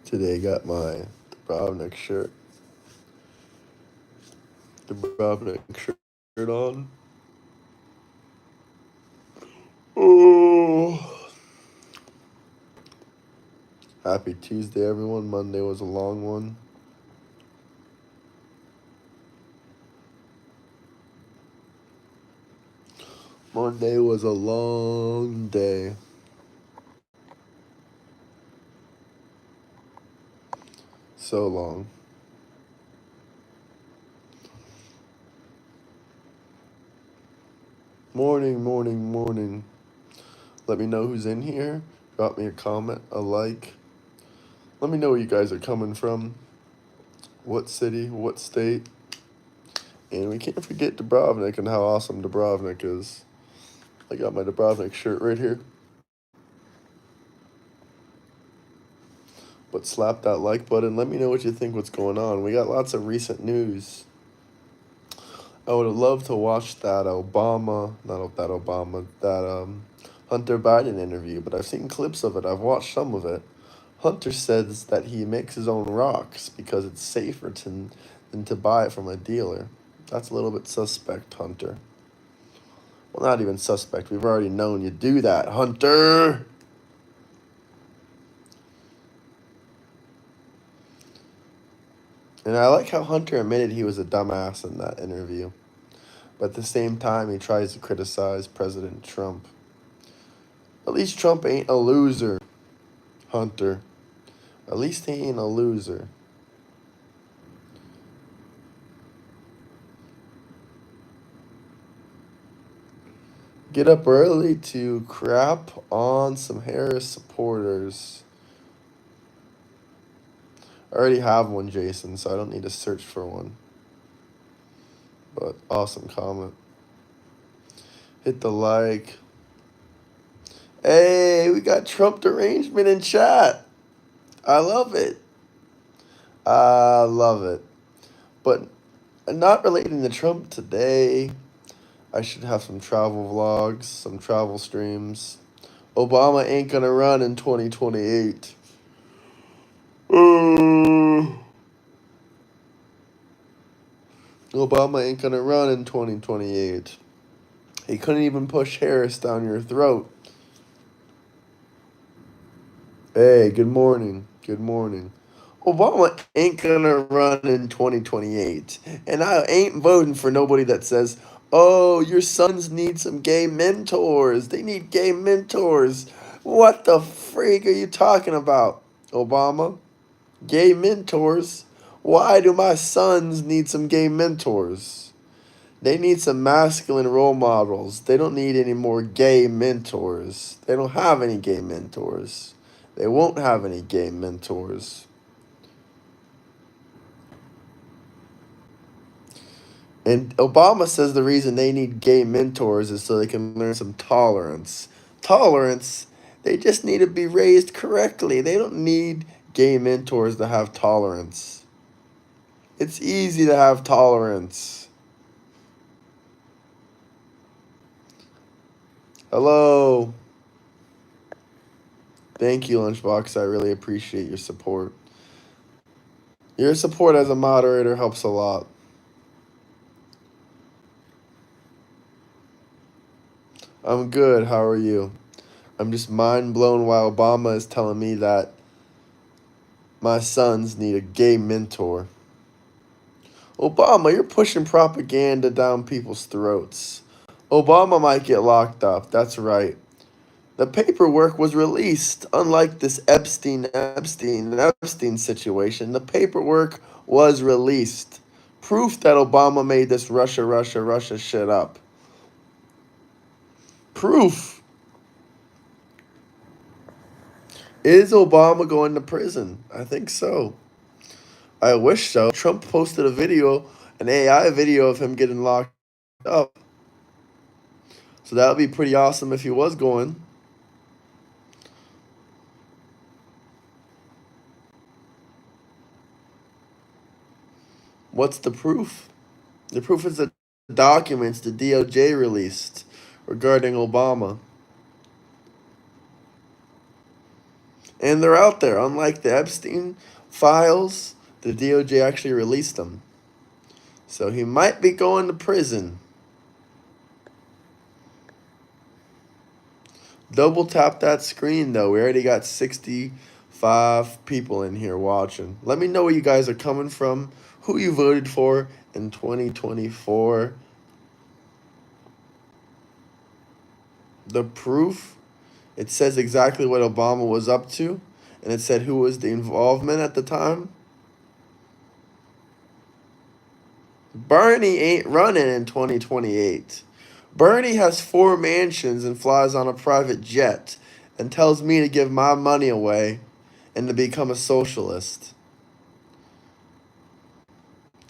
Today got my Dubrovnik shirt. Dubrovnik shirt on. Oh. Happy Tuesday, everyone. Monday was a long one. Monday was a long day. So long. Morning, morning, morning. Let me know who's in here. Drop me a comment, a like. Let me know where you guys are coming from. What city, what state. And we can't forget Dubrovnik and how awesome Dubrovnik is. I got my Dubrovnik shirt right here. But slap that like button. Let me know what you think, what's going on. We got lots of recent news. I would have loved to watch that Hunter Biden interview, but I've seen clips of it. I've watched some of it. Hunter says that he makes his own rocks because it's safer than to buy it from a dealer. That's a little bit suspect, Hunter. Well, not even suspect. We've already known you do that, Hunter. And I like how Hunter admitted he was a dumbass in that interview. But at the same time, he tries to criticize President Trump. At least Trump ain't a loser, Hunter. At least he ain't a loser. Get up early to crap on some Harris supporters. I already have one, Jason, so I don't need to search for one. But awesome comment. Hit the like. Hey, we got Trump derangement in chat. I love it. I love it. But not relating to Trump today. I should have some travel vlogs, some travel streams. Obama ain't gonna run in 2028. Obama ain't gonna run in 2028. He couldn't even push Harris down your throat. Hey, good morning. Good morning. Obama ain't gonna run in 2028. And I ain't voting for nobody that says, oh, your sons need some gay mentors. They need gay mentors. What the freak are you talking about, Obama? Gay mentors? Why do my sons need some gay mentors? They need some masculine role models. They don't need any more gay mentors. They don't have any gay mentors. They won't have any gay mentors. And Obama says the reason they need gay mentors is so they can learn some tolerance. Tolerance? They just need to be raised correctly. They don't need gay mentors to have tolerance. It's easy to have tolerance. Hello. Thank you, Lunchbox. I really appreciate your support. Your support as a moderator helps a lot. I'm good. How are you? I'm just mind blown why Obama is telling me that my sons need a gay mentor. Obama, you're pushing propaganda down people's throats. Obama might get locked up. That's right. The paperwork was released. Unlike this Epstein situation, the paperwork was released. Proof that Obama made this Russia shit up. Proof. Is Obama going to prison? I think so. I wish so. Trump posted a video, an AI video of him getting locked up. So that would be pretty awesome if he was going. What's the proof? The proof is the documents the DOJ released regarding Obama. And they're out there. Unlike the Epstein files, the DOJ actually released them. So he might be going to prison. Double tap that screen though. We already got 65 people in here watching. Let me know where you guys are coming from, who you voted for in 2024. The proof, it says exactly what Obama was up to, and it said who was the involvement at the time. Bernie ain't running in 2028. Bernie has 4 mansions and flies on a private jet and tells me to give my money away and to become a socialist.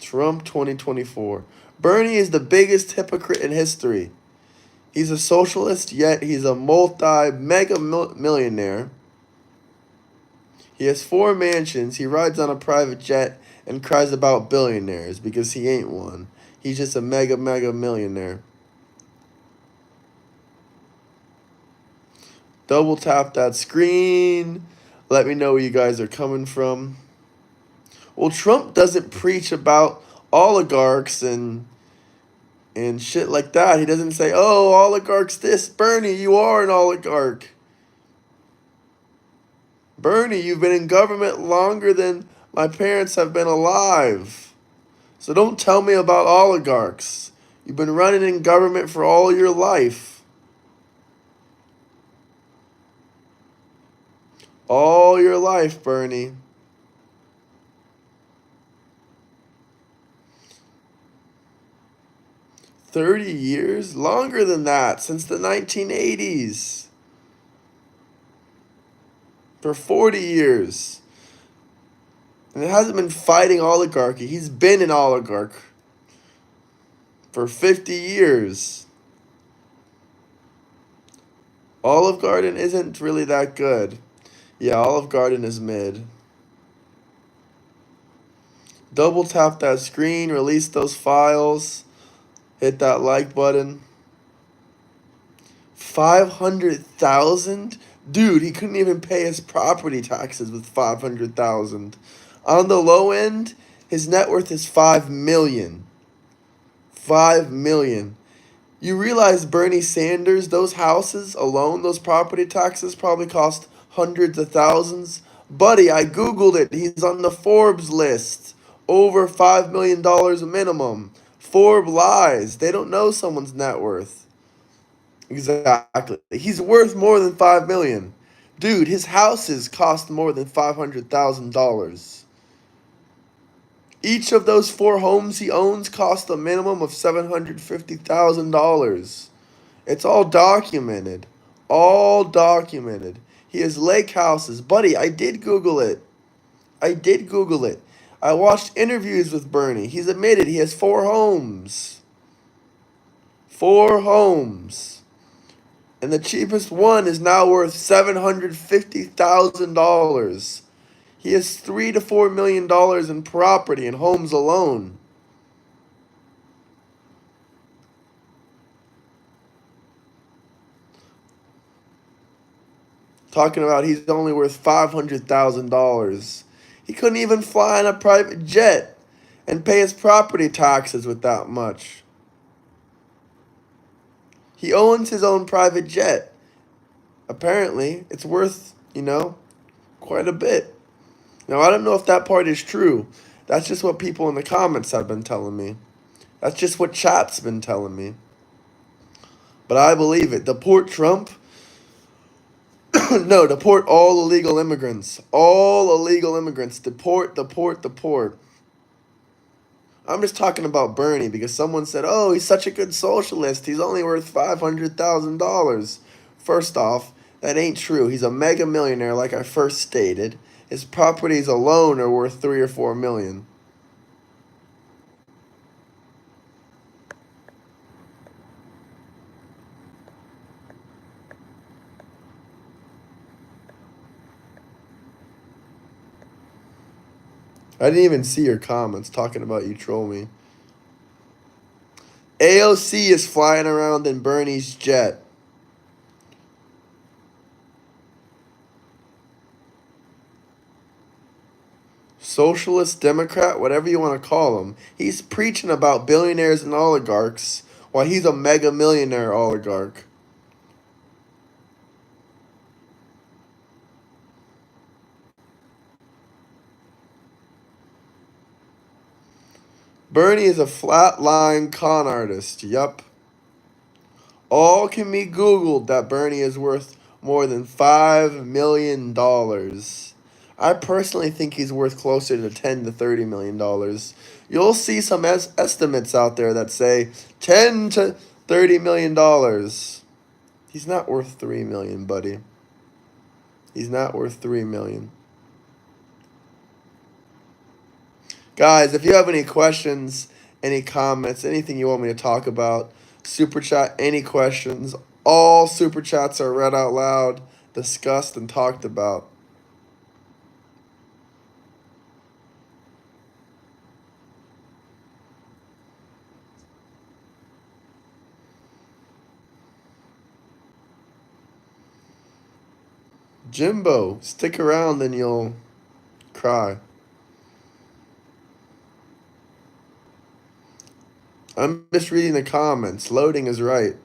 Trump 2024. Bernie is the biggest hypocrite in history. He's a socialist, yet he's a multi-mega millionaire. He has 4 mansions, he rides on a private jet, and cries about billionaires because he ain't one. He's just a mega millionaire. Double tap that screen. Let me know where you guys are coming from. Well, Trump doesn't preach about oligarchs and shit like that. He doesn't say, "Oh, oligarchs this." Bernie, you are an oligarch. Bernie, you've been in government longer than my parents have been alive. So don't tell me about oligarchs. You've been running in government for all your life. All your life, Bernie. $30 years? Longer than that, since the 1980s. For 40 years. And it hasn't been fighting oligarchy. He's been an oligarch for 50 years. Olive Garden isn't really that good. Yeah, Olive Garden is mid. Double tap that screen, release those files, hit that like button. 500,000? Dude, he couldn't even pay his property taxes with 500,000. On the low end, his net worth is 5 million. 5 million. You realize Bernie Sanders, those houses alone, those property taxes probably cost hundreds of thousands. Buddy, I Googled it. He's on the Forbes list. Over $5 million minimum. Forbes lies. They don't know someone's net worth. Exactly. He's worth more than 5 million. Dude, his houses cost more than $500,000. Each of those 4 homes he owns cost a minimum of $750,000. It's all documented. All documented. He has lake houses. Buddy, I did Google it. I did Google it. I watched interviews with Bernie. He's admitted he has 4 homes. 4 homes. And the cheapest one is now worth $750,000. He has $3 to $4 million in property and homes alone. Talking about he's only worth $500,000. He couldn't even fly on a private jet and pay his property taxes with that much. He owns his own private jet. Apparently, it's worth, quite a bit. Now, I don't know if that part is true. That's just what people in the comments have been telling me. That's just what chat's been telling me. But I believe it. Deport Trump. No, deport all illegal immigrants. All illegal immigrants. Deport, deport, deport. I'm just talking about Bernie because someone said, "Oh, he's such a good socialist. He's only worth $500,000. First off, that ain't true. He's a mega millionaire, like I first stated. His properties alone are worth 3 or 4 million. I didn't even see your comments talking about you troll me. AOC is flying around in Bernie's jet. socialist, Democrat, whatever you want to call him. He's preaching about billionaires and oligarchs while he's a mega millionaire oligarch. Bernie is a flatline con artist. Yup. All can be Googled that Bernie is worth more than $5 million. I personally think he's worth closer to $10 to $30 million. You'll see some estimates out there that say $10 to $30 million. He's not worth 3 million, buddy. He's not worth 3 million. Guys, if you have any questions, any comments, anything you want me to talk about, super chat any questions. All super chats are read out loud, discussed, and talked about. Jimbo, stick around and you'll cry. I'm just reading the comments. Loading is right.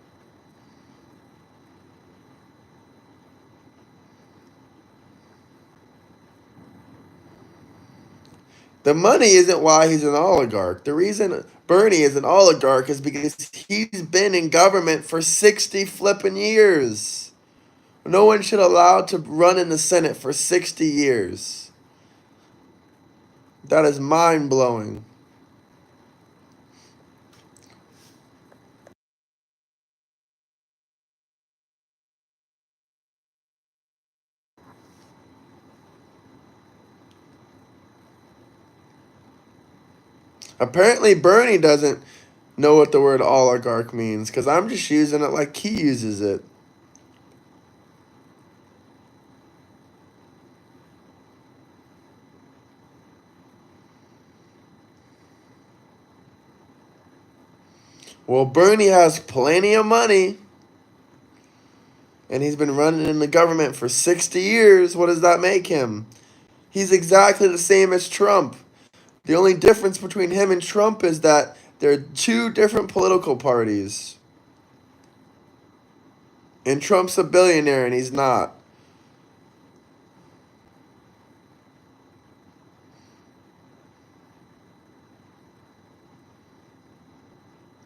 The money isn't why he's an oligarch. The reason Bernie is an oligarch is because he's been in government for 60 flippin' years. No one should allow to run in the Senate for 60 years. That is mind blowing. Apparently, Bernie doesn't know what the word oligarch means because I'm just using it like he uses it. Well, Bernie has plenty of money and he's been running in the government for 60 years. What does that make him? He's exactly the same as Trump. The only difference between him and Trump is that they're two different political parties. And Trump's a billionaire and he's not.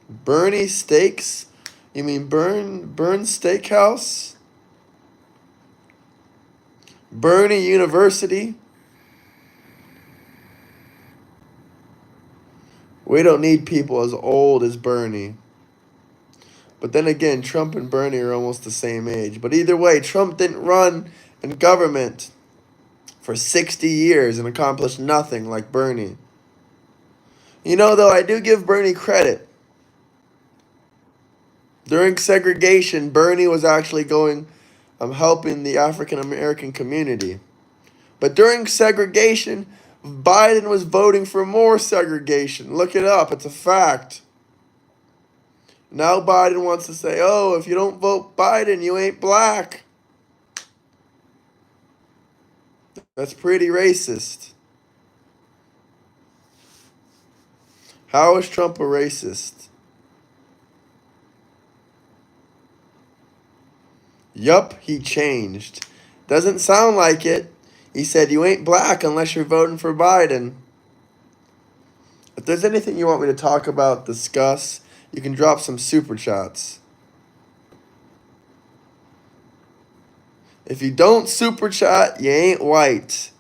Bernie Steaks? You mean Burn Steakhouse? Bernie University? We don't need people as old as Bernie. But then again, Trump and Bernie are almost the same age. But either way, Trump didn't run in government for 60 years and accomplish nothing like Bernie. You know, though, I do give Bernie credit. During segregation, Bernie was actually helping the African American community. But during segregation, Biden was voting for more segregation. Look it up, it's a fact. Now Biden wants to say, oh, if you don't vote Biden, you ain't black. That's pretty racist. How is Trump a racist? Yup, he changed. Doesn't sound like it. He said you ain't black unless you're voting for Biden. If there's anything you want me to talk about, discuss, you can drop some super chats. If you don't super chat, you ain't white.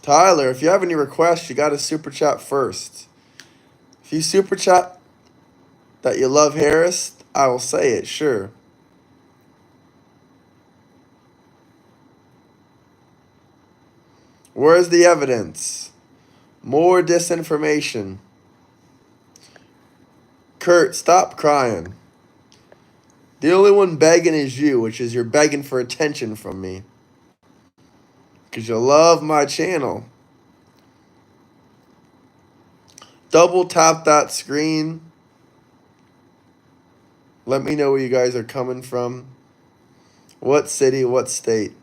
Tyler, if you have any requests, you gotta super chat first. If you super chat that you love Harris, I will say it, sure. Where's the evidence? More disinformation. Kurt, stop crying. The only one begging is you, which is you're begging for attention from me. Because you love my channel. Double tap that screen. Let me know where you guys are coming from. What city, what state.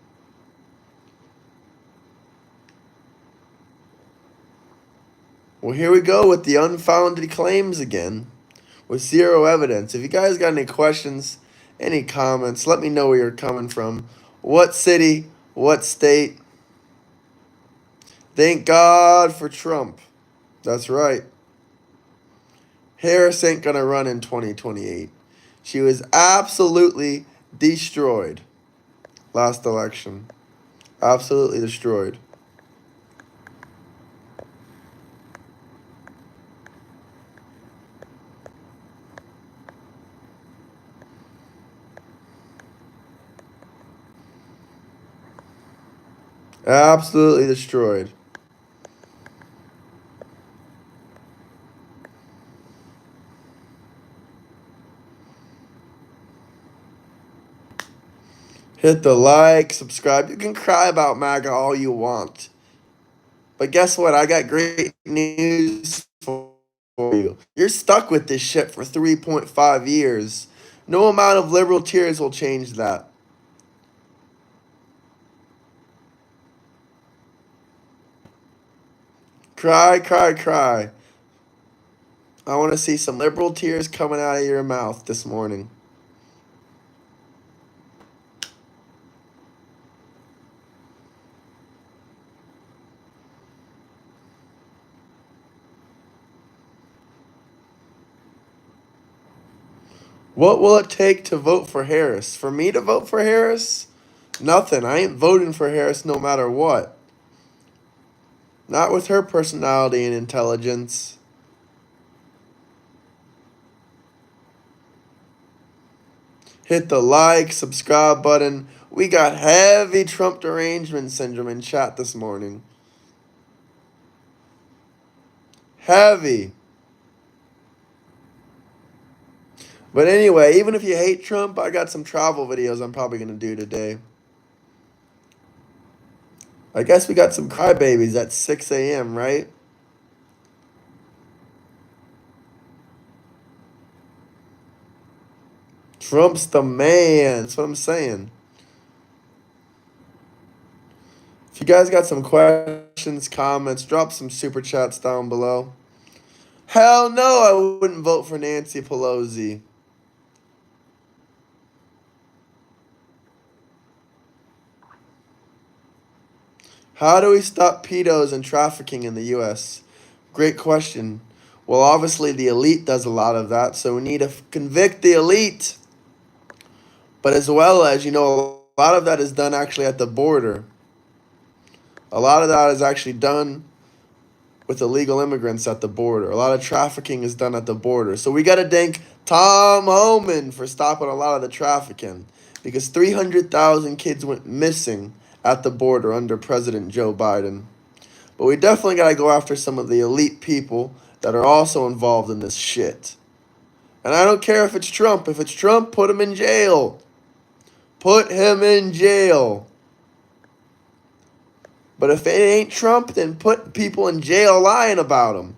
Well, here we go with the unfounded claims again, with zero evidence. If you guys got any questions, any comments, let me know where you're coming from. What city? What state? Thank God for Trump. That's right. Harris ain't gonna run in 2028. She was absolutely destroyed last election. Absolutely destroyed. Absolutely destroyed. Hit the like, subscribe. You can cry about MAGA all you want. But guess what? I got great news for you. You're stuck with this shit for 3.5 years. No amount of liberal tears will change that. Cry, cry, cry. I want to see some liberal tears coming out of your mouth this morning. What will it take to vote for Harris? For me to vote for Harris? Nothing. I ain't voting for Harris no matter what. Not with her personality and intelligence. Hit the like, subscribe button. We got heavy Trump derangement syndrome in chat this morning. Heavy. But anyway, even if you hate Trump, I got some travel videos I'm probably going to do today. I guess we got some crybabies at 6 a.m., right? Trump's the man. That's what I'm saying. If you guys got some questions, comments, drop some super chats down below. Hell no, I wouldn't vote for Nancy Pelosi. How do we stop pedos and trafficking in the U.S.? Great question. Well, obviously the elite does a lot of that, so we need to convict the elite. But as well as, a lot of that is done actually at the border. A lot of that is actually done with illegal immigrants at the border. A lot of trafficking is done at the border. So we got to thank Tom Homan for stopping a lot of the trafficking, because 300,000 kids went missing at the border under President Joe Biden. But we definitely got to go after some of the elite people that are also involved in this shit. And I don't care if it's Trump. If it's Trump, put him in jail. Put him in jail. But if it ain't Trump, then put people in jail lying about him.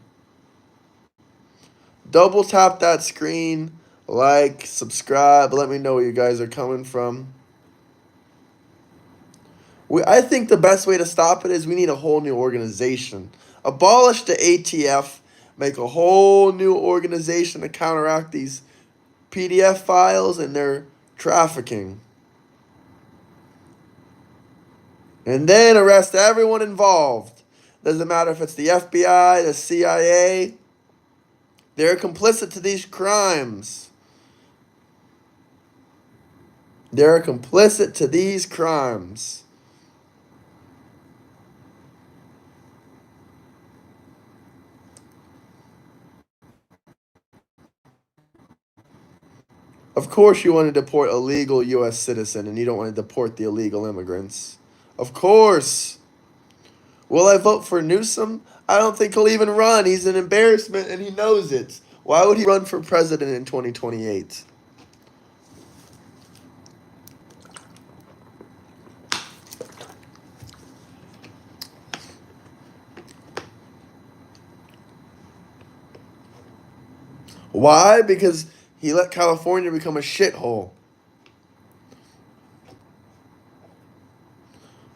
Double tap that screen, like, subscribe, let me know where you guys are coming from. I think the best way to stop it is we need a whole new organization. Abolish the ATF, make a whole new organization to counteract these PDF files and their trafficking. And then arrest everyone involved. Doesn't matter if it's the FBI, the CIA. They're complicit to these crimes. They're complicit to these crimes. Of course you want to deport a legal U.S. citizen and you don't want to deport the illegal immigrants. Of course. Will I vote for Newsom? I don't think he'll even run. He's an embarrassment and he knows it. Why would he run for president in 2028? Why? Because he let California become a shithole.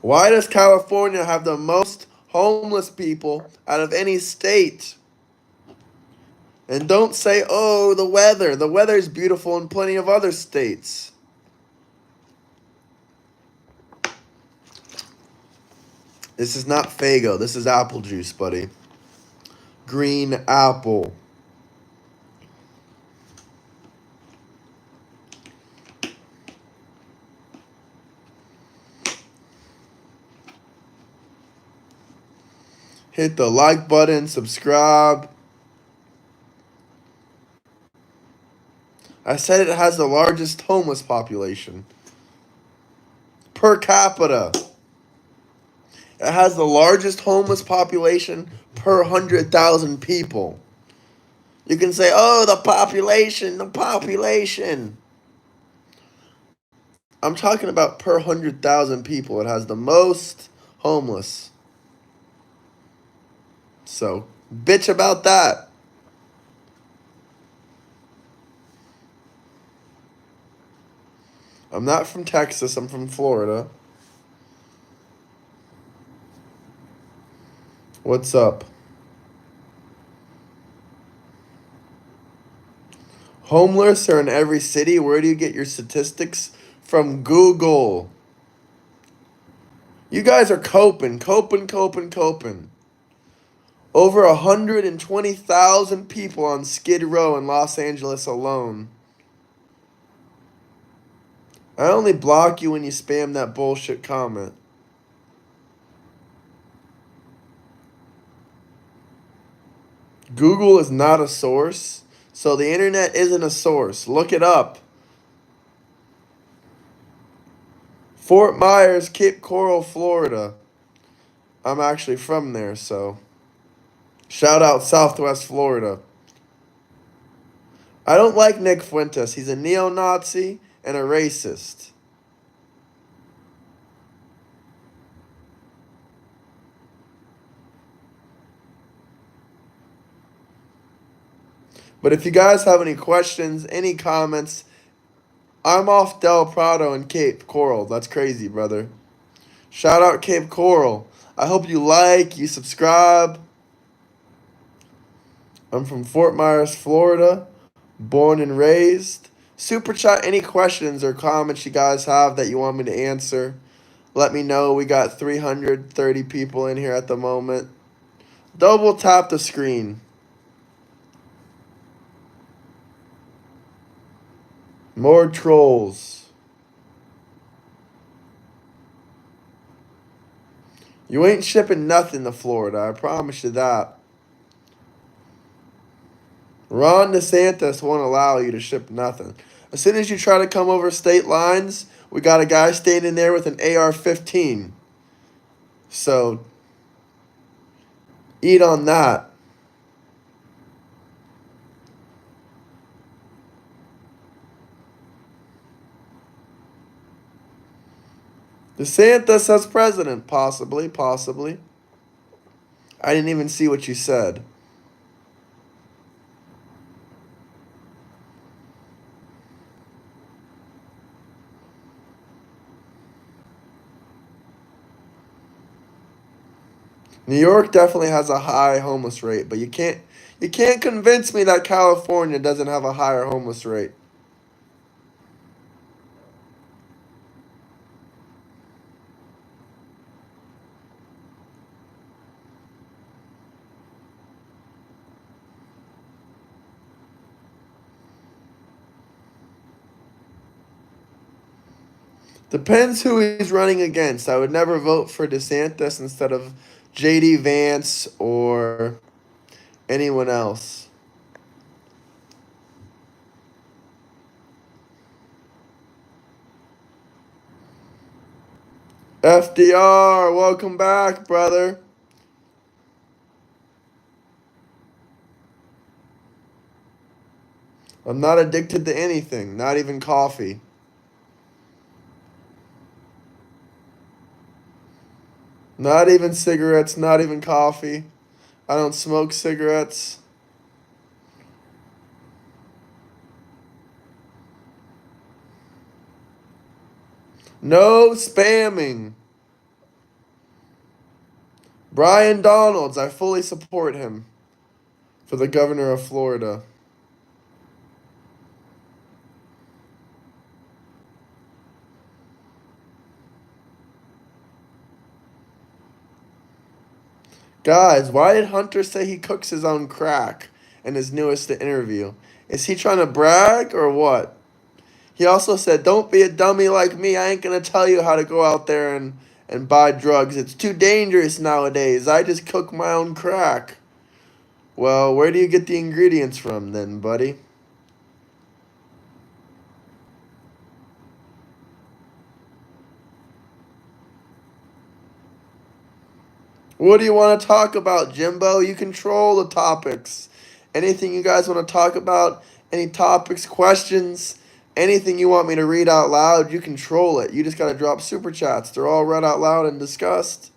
Why does California have the most homeless people out of any state? And don't say, oh, the weather. The weather is beautiful in plenty of other states. This is not Faygo. This is apple juice, buddy. Green apple. Hit the like button, subscribe. I said it has the largest homeless population per capita. It has the largest homeless population per 100,000 people. You can say, oh, the population, the population. I'm talking about per 100,000 people. It has the most homeless. So, bitch about that. I'm not from Texas, I'm from Florida. What's up? Homeless are in every city. Where do you get your statistics? From Google. You guys are coping. Over 120,000 people on Skid Row in Los Angeles alone. I only block you when you spam that bullshit comment. Google is not a source, so the internet isn't a source. Look it up. Fort Myers, Cape Coral, Florida. I'm actually from there, so shout out Southwest Florida. I don't like Nick Fuentes. He's a neo-Nazi and a racist. But if you guys have any questions, any comments, I'm off Del Prado and Cape Coral. That's crazy, brother. Shout out Cape Coral. I hope you like, you subscribe. I'm from Fort Myers, Florida, born and raised. Super chat any questions or comments you guys have that you want me to answer. Let me know. We got 330 people in here at the moment. Double tap the screen. More trolls. You ain't shipping nothing to Florida. I promise you that. Ron DeSantis won't allow you to ship nothing. As soon as you try to come over state lines, we got a guy standing there with an AR-15. So, eat on that. DeSantis as president, possibly. I didn't even see what you said. New York definitely has a high homeless rate, but you can't convince me that California doesn't have a higher homeless rate. Depends who he's running against. I would never vote for DeSantis instead of JD Vance or anyone else. FDR, welcome back, brother. I'm not addicted to anything, not even coffee. Not even cigarettes, not even coffee. I don't smoke cigarettes. No spamming. Brian Donalds, I fully support him. For the governor of Florida. Guys, why did Hunter say he cooks his own crack in his newest interview? Is he trying to brag or what? He also said, don't be a dummy like me. I ain't going to tell you how to go out there and buy drugs. It's too dangerous nowadays. I just cook my own crack. Well, where do you get the ingredients from then, buddy? What do you want to talk about, Jimbo? You control the topics. Anything you guys want to talk about, any topics, questions, anything you want me to read out loud, you control it. You just got to drop super chats. They're all read out loud and discussed.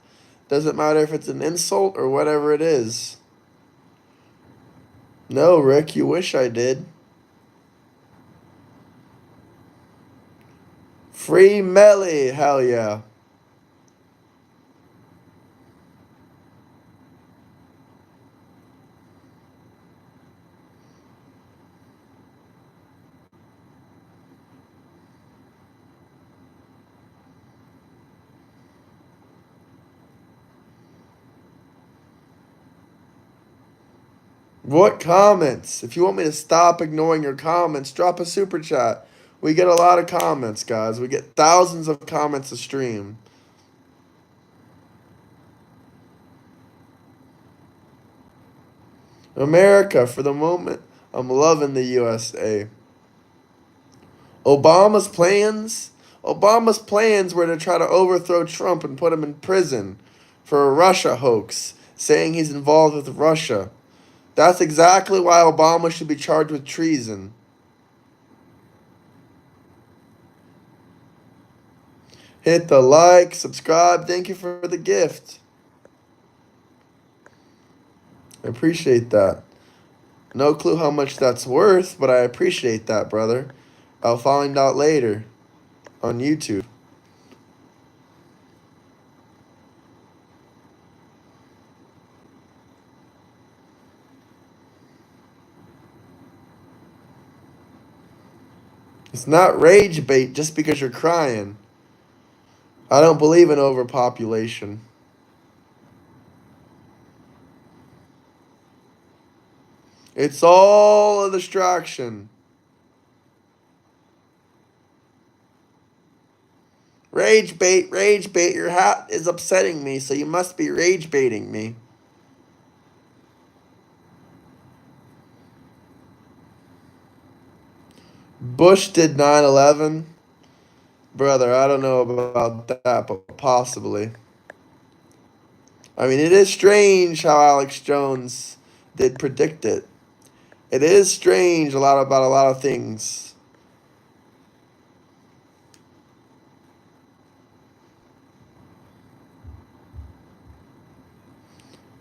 Doesn't matter if it's an insult or whatever it is. No, Rick, you wish I did. Free Melly, hell yeah. What comments? If you want me to stop ignoring your comments, drop a super chat. We get a lot of comments, guys. We get thousands of comments a stream. America, for the moment, I'm loving the USA. Obama's plans? Obama's plans were to try to overthrow Trump and put him in prison for a Russia hoax, saying he's involved with Russia. That's exactly why Obama should be charged with treason. Hit the like, subscribe. Thank you for the gift. I appreciate that. No clue how much that's worth, but I appreciate that, brother. I'll find out later on YouTube. It's not rage bait just because you're crying. I don't believe in overpopulation. It's all a distraction. Rage bait, your hat is upsetting me, so you must be rage baiting me. Bush did 9/11. Brother, I don't know about that, but possibly. I mean, it is strange how Alex Jones did predict it. It is strange about a lot of things.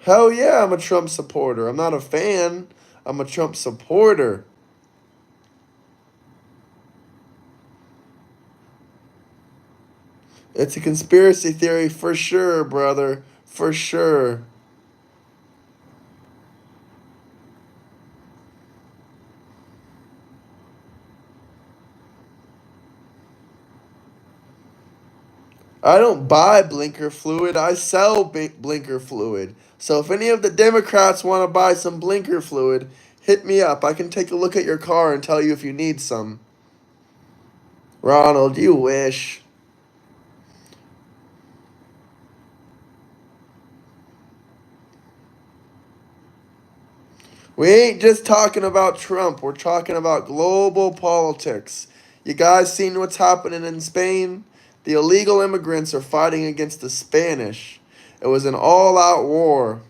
Hell yeah, I'm a Trump supporter. I'm not a fan. I'm a Trump supporter. It's a conspiracy theory for sure, brother. For sure. I don't buy blinker fluid. I sell blinker fluid. So if any of the Democrats want to buy some blinker fluid, hit me up. I can take a look at your car and tell you if you need some. Ronald, you wish. We ain't just talking about Trump. We're talking about global politics. You guys seen what's happening in Spain? The illegal immigrants are fighting against the Spanish. It was an all-out war.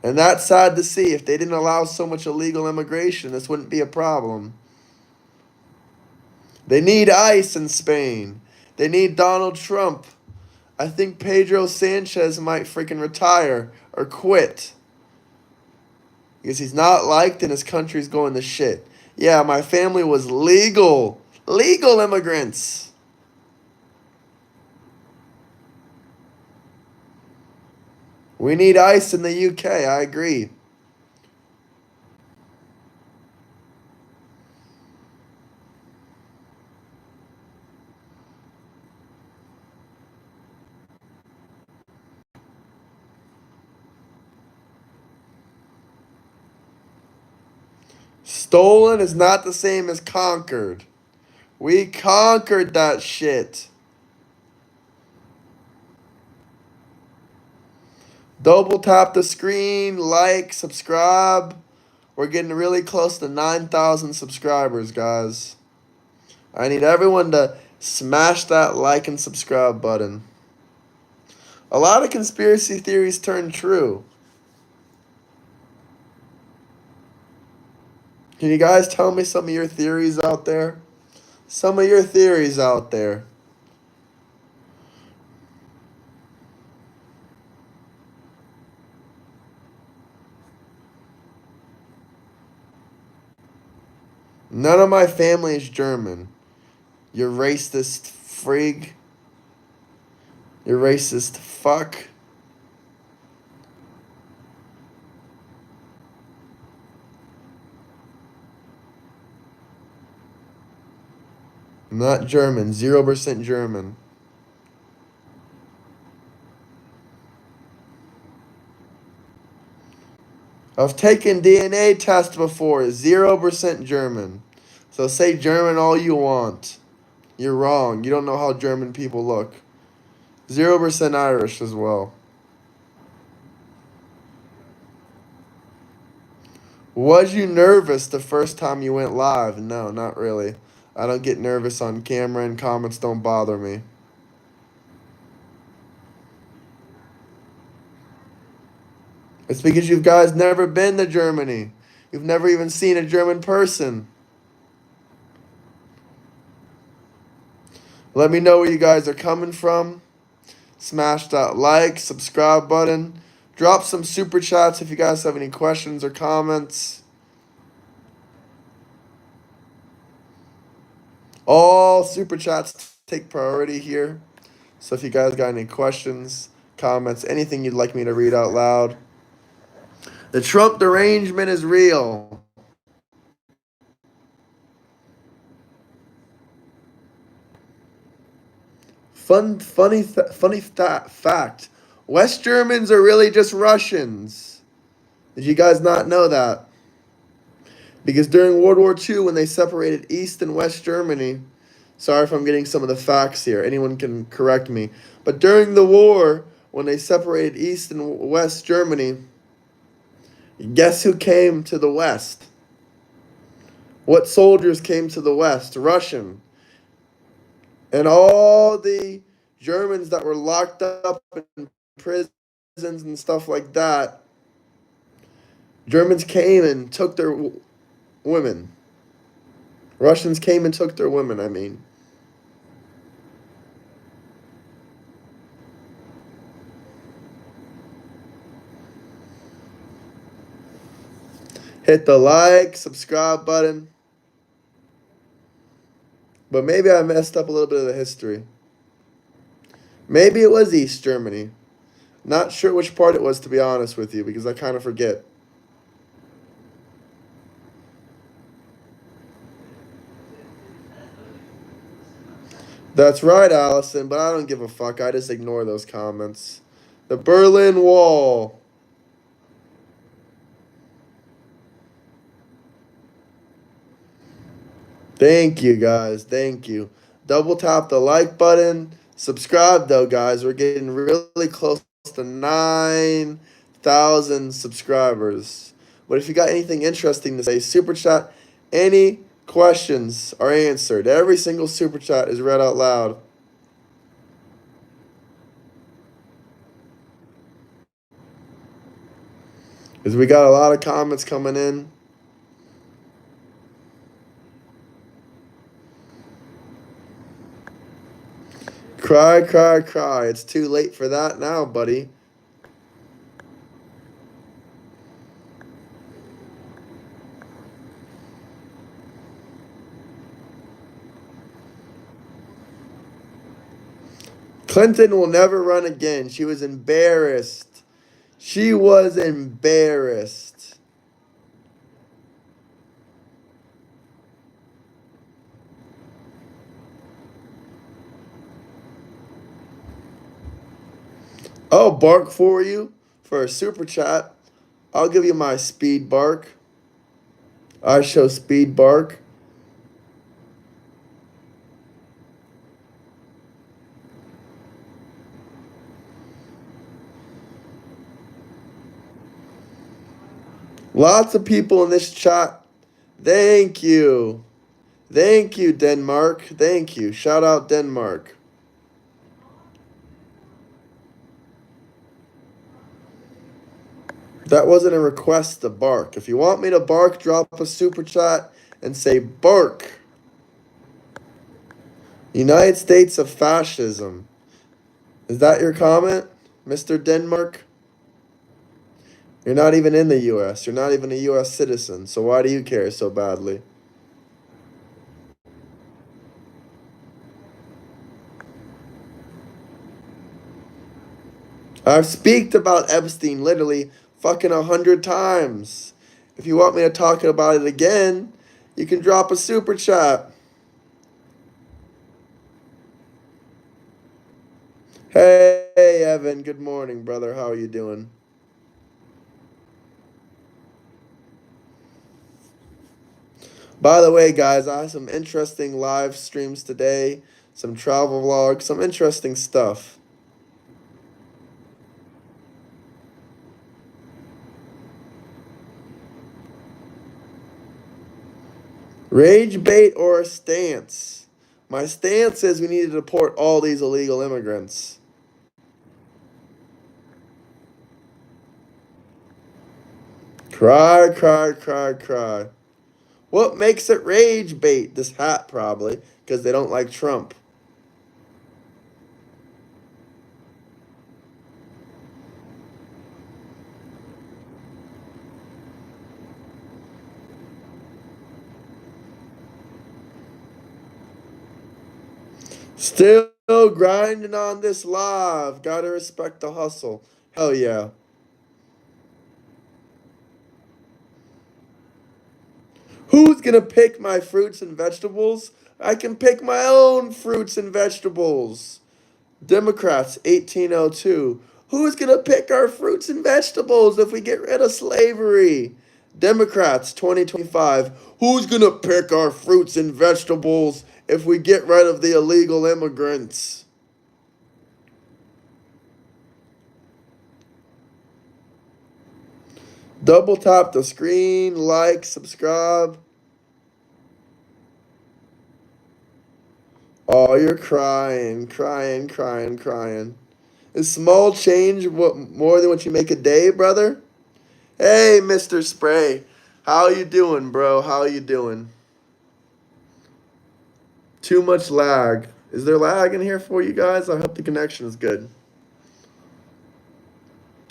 And that's sad to see. If they didn't allow so much illegal immigration, this wouldn't be a problem. They need ICE in Spain. They need Donald Trump. I think Pedro Sanchez might freaking retire or quit. Because he's not liked and his country's going to shit. Yeah, my family was legal immigrants. We need ICE in the UK. I agree. Stolen is not the same as conquered. We conquered that shit. Double tap the screen, like, subscribe. We're getting really close to 9,000 subscribers, guys. I need everyone to smash that like and subscribe button. A lot of conspiracy theories turn true. Can you guys tell me some of your theories out there? Some of your theories out there. None of my family is German. You racist frig. You racist fuck. I'm not German. 0% German. I've taken DNA test before. 0% German. So say German all you want. You're wrong. You don't know how German people look. 0% Irish as well. Was you nervous the first time you went live? No, not really. I don't get nervous on camera and comments don't bother me. It's because you guys never been to Germany. You've never even seen a German person. Let me know where you guys are coming from. Smash that like, subscribe button. Drop some super chats if you guys have any questions or comments. All super chats take priority here. So if you guys got any questions, comments, anything you'd like me to read out loud. The Trump derangement is real. Funny fact. West Germans are really just Russians. Did you guys not know that? Because during World War II, when they separated East and West Germany, sorry if I'm getting some of the facts here, anyone can correct me, but during the war, when they separated East and West Germany, guess who came to the West? What soldiers came to the West? Russian. And all the Germans that were locked up in prisons and stuff like that, Germans came and took their women. Russians came and took their women, I mean. Hit the like, subscribe button. But maybe I messed up a little bit of the history. Maybe it was East Germany. Not sure which part it was, to be honest with you, because I kind of forget. That's right, Allison, but I don't give a fuck. I just ignore those comments. The Berlin Wall. Thank you, guys. Thank you. Double tap the like button. Subscribe, though, guys. We're getting really close to 9,000 subscribers. But if you got anything interesting to say, super chat. Any questions are answered. Every single super chat is read out loud. Because we got a lot of comments coming in. Cry, cry, cry. It's too late for that now, buddy. Clinton will never run again. She was embarrassed. She was embarrassed. I'll bark for you for a super chat. I'll give you my speed bark. I show speed bark. Lots of people in this chat. Thank you. Thank you, Denmark. Thank you. Shout out Denmark. That wasn't a request to bark. If you want me to bark, drop a super chat and say bark. United States of fascism. Is that your comment, Mr. Denmark? You're not even in the US. You're not even a US citizen. So why do you care so badly? I've speaked about Epstein literally fucking 100 times. If you want me to talk about it again, you can drop a super chat. Hey, Evan. Good morning, brother. How are you doing? By the way, guys, I have some interesting live streams today, some travel vlogs, some interesting stuff. Rage bait or a stance? My stance is we need to deport all these illegal immigrants. Cry, cry, cry, cry. What makes it rage bait? This hat, probably, because they don't like Trump. Still grinding on this live. Gotta respect the hustle. Hell yeah. Who's gonna pick my fruits and vegetables? I can pick my own fruits and vegetables. Democrats, 1802. Who's gonna pick our fruits and vegetables if we get rid of slavery? Democrats, 2025. Who's gonna pick our fruits and vegetables if we get rid of the illegal immigrants? Double tap the screen, like, subscribe. Oh, you're crying, crying, crying, crying. Is small change what more than what you make a day, brother? Hey, Mr. Spray. How you doing, bro? How you doing? Too much lag. Is there lag in here for you guys? I hope the connection is good.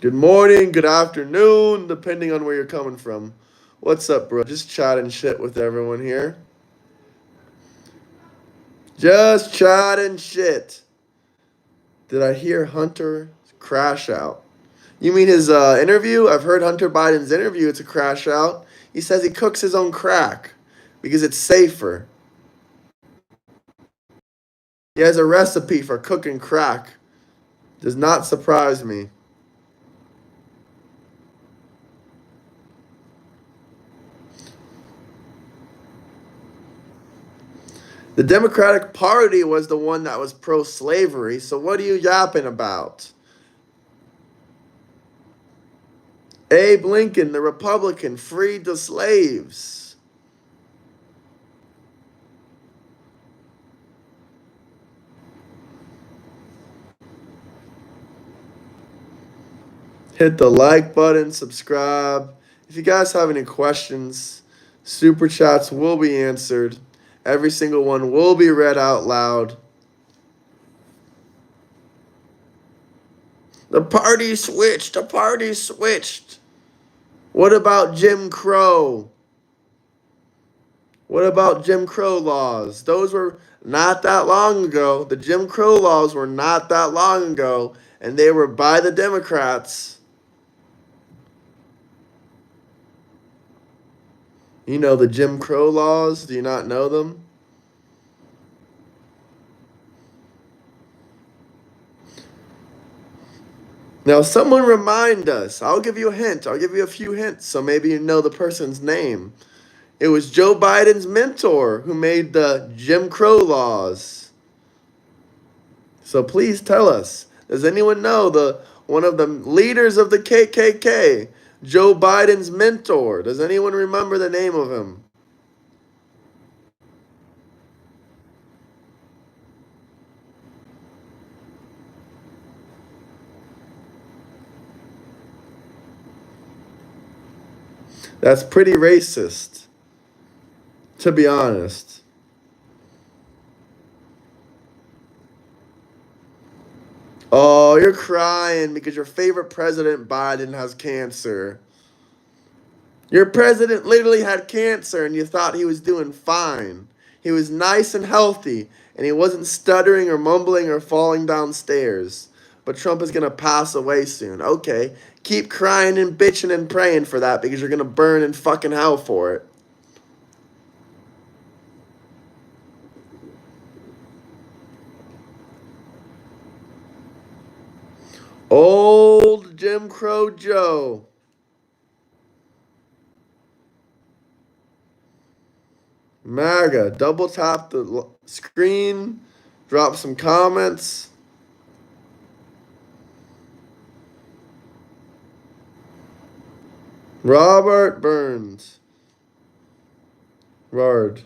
Good morning, good afternoon, depending on where you're coming from. What's up, bro? Just chatting shit with everyone here. Just chatting shit. Did I hear Hunter crash out? You mean his interview? I've heard Hunter Biden's interview. It's a crash out. He says he cooks his own crack because it's safer. He has a recipe for cooking crack. Does not surprise me. The Democratic Party was the one that was pro-slavery, so what are you yapping about? Abe Lincoln, the Republican, freed the slaves. Hit the like button, subscribe. If you guys have any questions, super chats will be answered. Every single one will be read out loud. The party switched. The party switched. What about Jim Crow? What about Jim Crow laws? Those were not that long ago. The Jim Crow laws were not that long ago, and they were by the Democrats. You know the Jim Crow laws? Do you not know them? Now, someone remind us. I'll give you a hint. I'll give you a few hints so maybe you know the person's name. It was Joe Biden's mentor who made the Jim Crow laws. So please tell us. Does anyone know the one of the leaders of the KKK? Joe Biden's mentor. Does anyone remember the name of him? That's pretty racist, to be honest. Oh, you're crying because your favorite president, Biden, has cancer. Your president literally had cancer and you thought he was doing fine. He was nice and healthy and he wasn't stuttering or mumbling or falling downstairs. But Trump is going to pass away soon. Okay, keep crying and bitching and praying for that because you're going to burn in fucking hell for it. Old Jim Crow Joe. MAGA. Double tap the screen. Drop some comments. Robert Burns. Rard.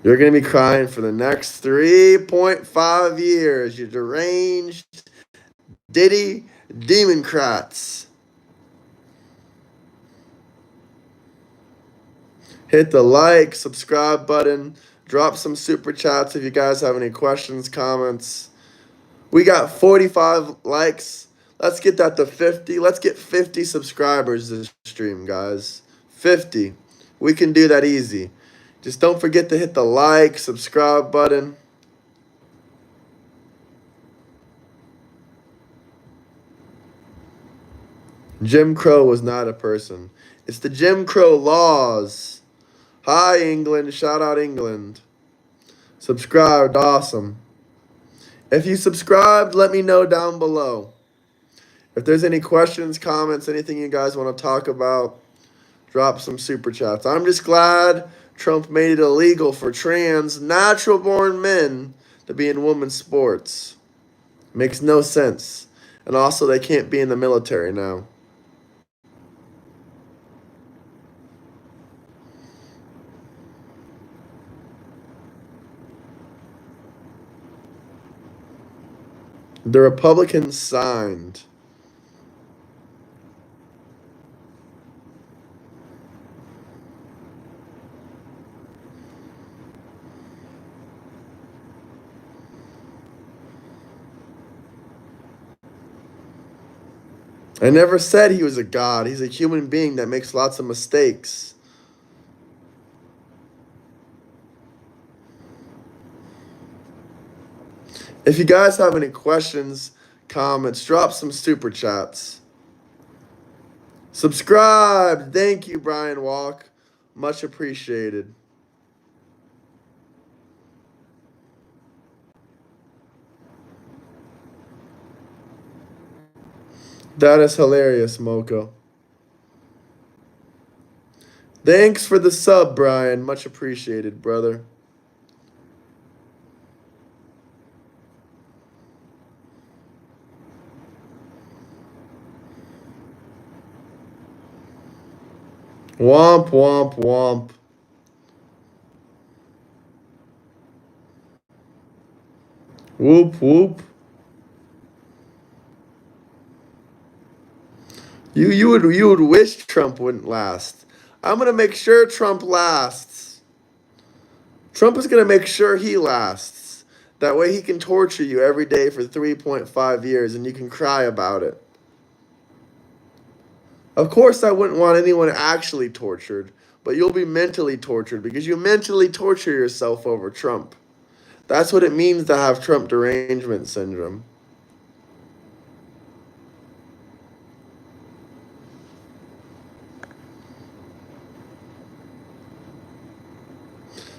You're going to be crying for the next 3.5 years, you deranged Diddy Democrats. Hit the like, subscribe button. Drop some super chats if you guys have any questions, comments. We got 45 likes. Let's get that to 50. Let's get 50 subscribers this stream, guys. 50. We can do that easy. Just don't forget to hit the like, subscribe button. Jim Crow was not a person. It's the Jim Crow laws. Hi, England. Shout out England. Subscribed. Awesome. If you subscribed, let me know down below. If there's any questions, comments, anything you guys want to talk about, drop some super chats. I'm just glad Trump made it illegal for trans, natural born men to be in women's sports. Makes no sense. And also, they can't be in the military now. The Republicans signed. I never said he was a god. He's a human being that makes lots of mistakes. If you guys have any questions, comments, drop some super chats. Subscribe. Thank you, Brian Walk. Much appreciated. That is hilarious, Moko. Thanks for the sub, Brian. Much appreciated, brother. Womp, womp, womp. Whoop, whoop. You would wish Trump wouldn't last. I'm gonna make sure Trump lasts. Trump is gonna make sure he lasts. That way he can torture you every day for 3.5 years and you can cry about it. Of course, I wouldn't want anyone actually tortured, but you'll be mentally tortured because you mentally torture yourself over Trump. That's what it means to have Trump derangement syndrome.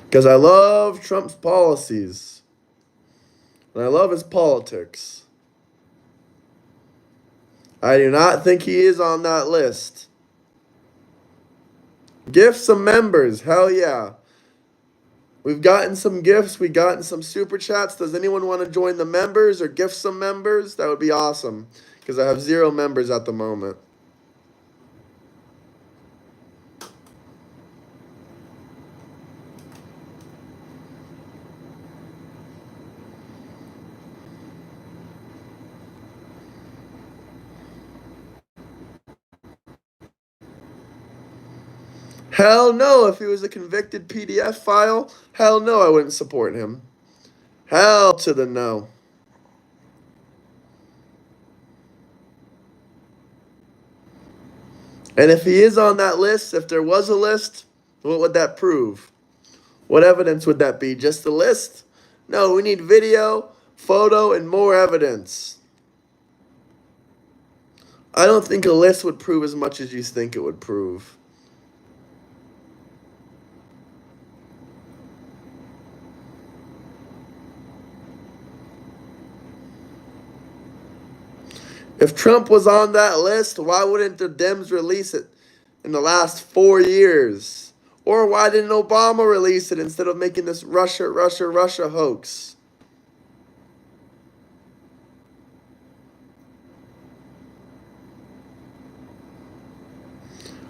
Because I love Trump's policies. And I love his politics. I do not think he is on that list. Gift some members. Hell yeah. We've gotten some gifts. We've gotten some super chats. Does anyone want to join the members or gift some members? That would be awesome. Because I have 0 members at the moment. Hell no, if he was a convicted PDF file, hell no, I wouldn't support him. Hell to the no. And if he is on that list, if there was a list, what would that prove? What evidence would that be? Just a list? No, we need video, photo, and more evidence. I don't think a list would prove as much as you think it would prove. If Trump was on that list, why wouldn't the Dems release it in the last 4 years? Or why didn't Obama release it instead of making this Russia hoax?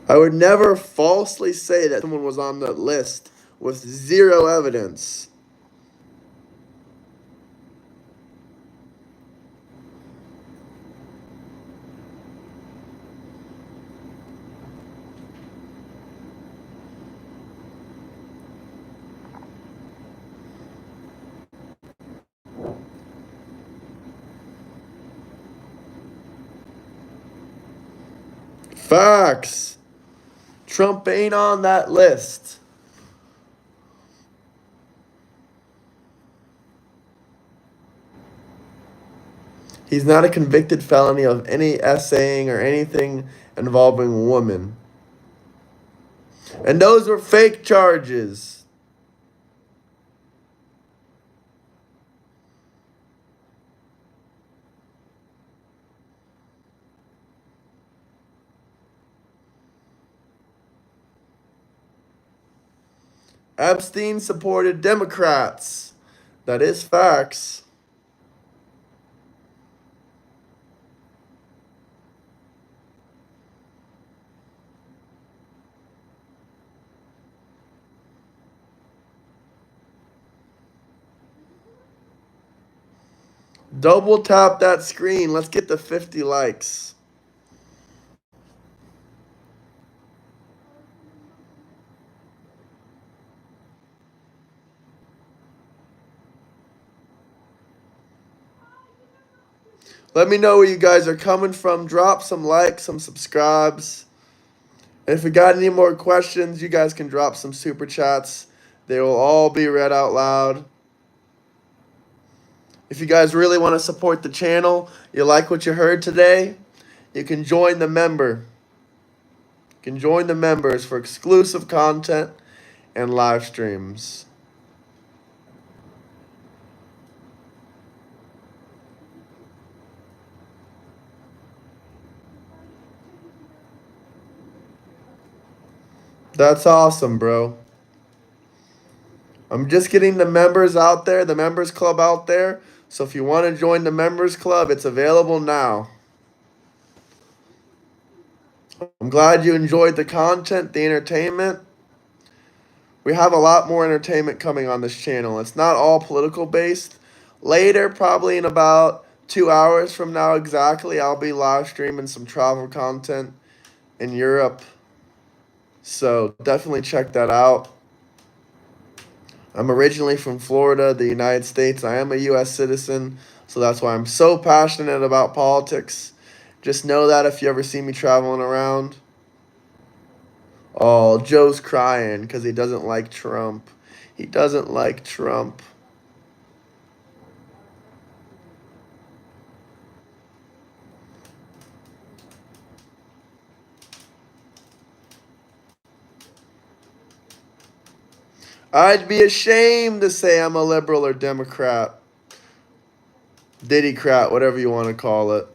I would never falsely say that someone was on that list with 0 evidence. Facts. Trump ain't on that list. He's not a convicted felony of any essaying or anything involving women. And those were fake charges. Epstein supported Democrats. That is facts. Double tap that screen. Let's get to 50 likes. Let me know where you guys are coming from. Drop some likes, some subscribes. And if we got any more questions, you guys can drop some super chats. They will all be read out loud. If you guys really want to support the channel, you like what you heard today, you can join the member. You can join the members for exclusive content and live streams. That's awesome, bro. I'm just getting the members out there, the members club out there. So if you want to join the members club, it's available now. I'm glad you enjoyed the content, the entertainment. We have a lot more entertainment coming on this channel. It's not all political based. Later, probably in about 2 hours from now exactly, I'll be live streaming some travel content in Europe. So definitely check that out. I'm originally from Florida, the United States. I am a U.S. citizen, so that's why I'm so passionate about politics. Just know that if you ever see me traveling around. Oh, Joe's crying because he doesn't like Trump. He doesn't like Trump. I'd be ashamed to say I'm a liberal or Democrat. Diddycrat, whatever you want to call it.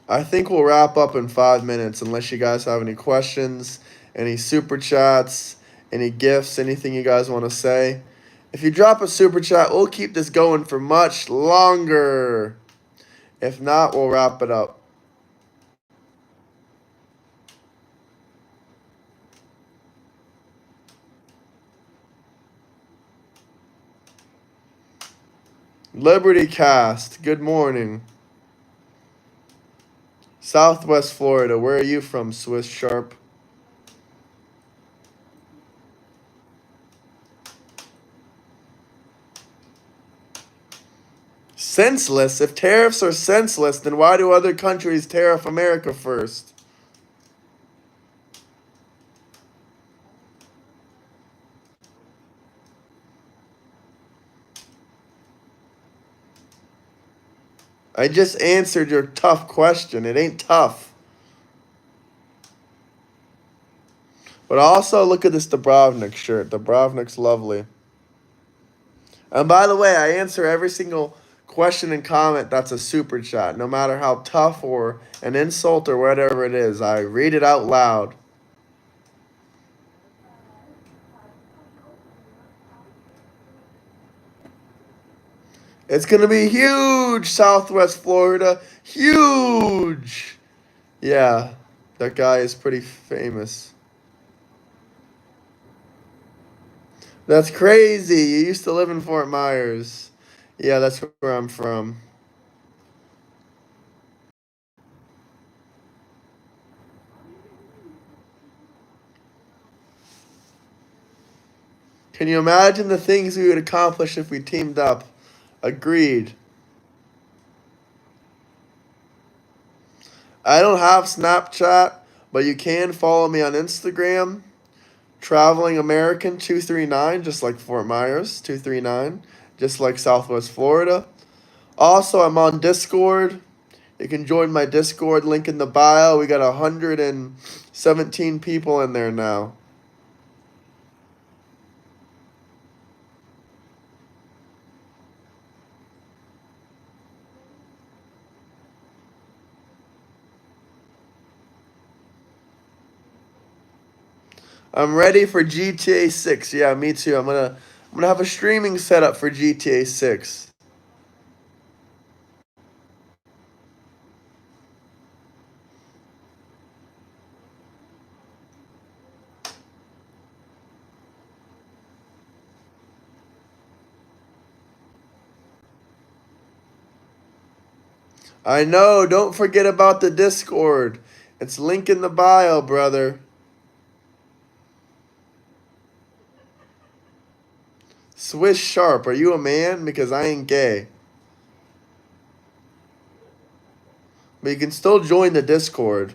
I think we'll wrap up in 5 minutes unless you guys have any questions, any super chats, any gifts, anything you guys want to say. If you drop a super chat, we'll keep this going for much longer. If not, we'll wrap it up. Liberty Cast, good morning. Southwest Florida, where are you from, Swiss Sharp? Senseless? If tariffs are senseless, then why do other countries tariff America first? I just answered your tough question. It ain't tough. But also, look at this Dubrovnik shirt. Dubrovnik's lovely. And by the way, I answer every single question and comment that's a super chat, no matter how tough or an insult or whatever it is. I read it out loud. It's going to be huge, Southwest Florida. Huge. Yeah, that guy is pretty famous. That's crazy. You used to live in Fort Myers. Yeah, that's where I'm from. Can you imagine the things we would accomplish if we teamed up? Agreed. I don't have Snapchat, but you can follow me on Instagram. Traveling American 239, just like Fort Myers 239, just like Southwest Florida. Also, I'm on Discord. You can join my Discord, link in the bio. We got 117 people in there now. I'm ready for GTA 6. Yeah, me too. I'm gonna have a streaming setup for GTA 6. I know, don't forget about the Discord. It's link in the bio, brother. Swiss Sharp, are you a man? Because I ain't gay. But you can still join the Discord.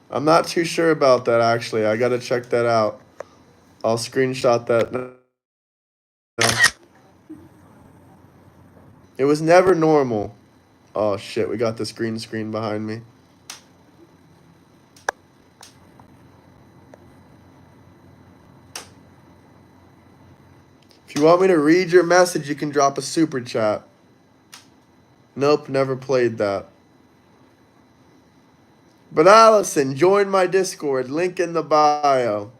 I'm not too sure about that actually. I gotta check that out. I'll screenshot that now. It was never normal. Oh shit, we got this green screen behind me. If you want me to read your message, you can drop a super chat. Nope, never played that. But Allison, join my Discord. Link in the bio.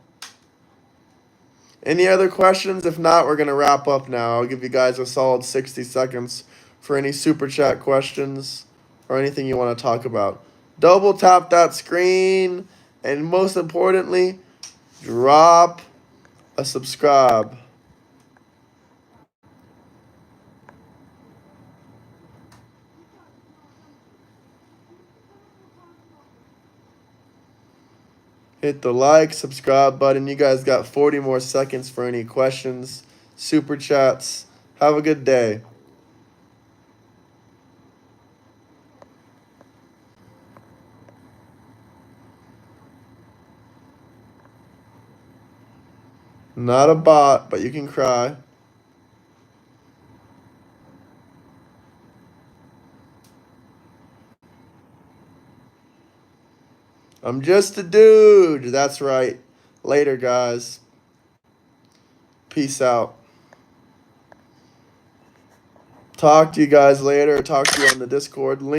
Any other questions? If not, we're going to wrap up now. I'll give you guys a solid 60 seconds for any super chat questions or anything you want to talk about. Double tap that screen. And most importantly, drop a subscribe. Hit the like, subscribe button. You guys got 40 more seconds for any questions, super chats. Have a good day. Not a bot, but you can cry. I'm just a dude. That's right. Later, guys. Peace out. Talk to you guys later. Talk to you on the Discord link.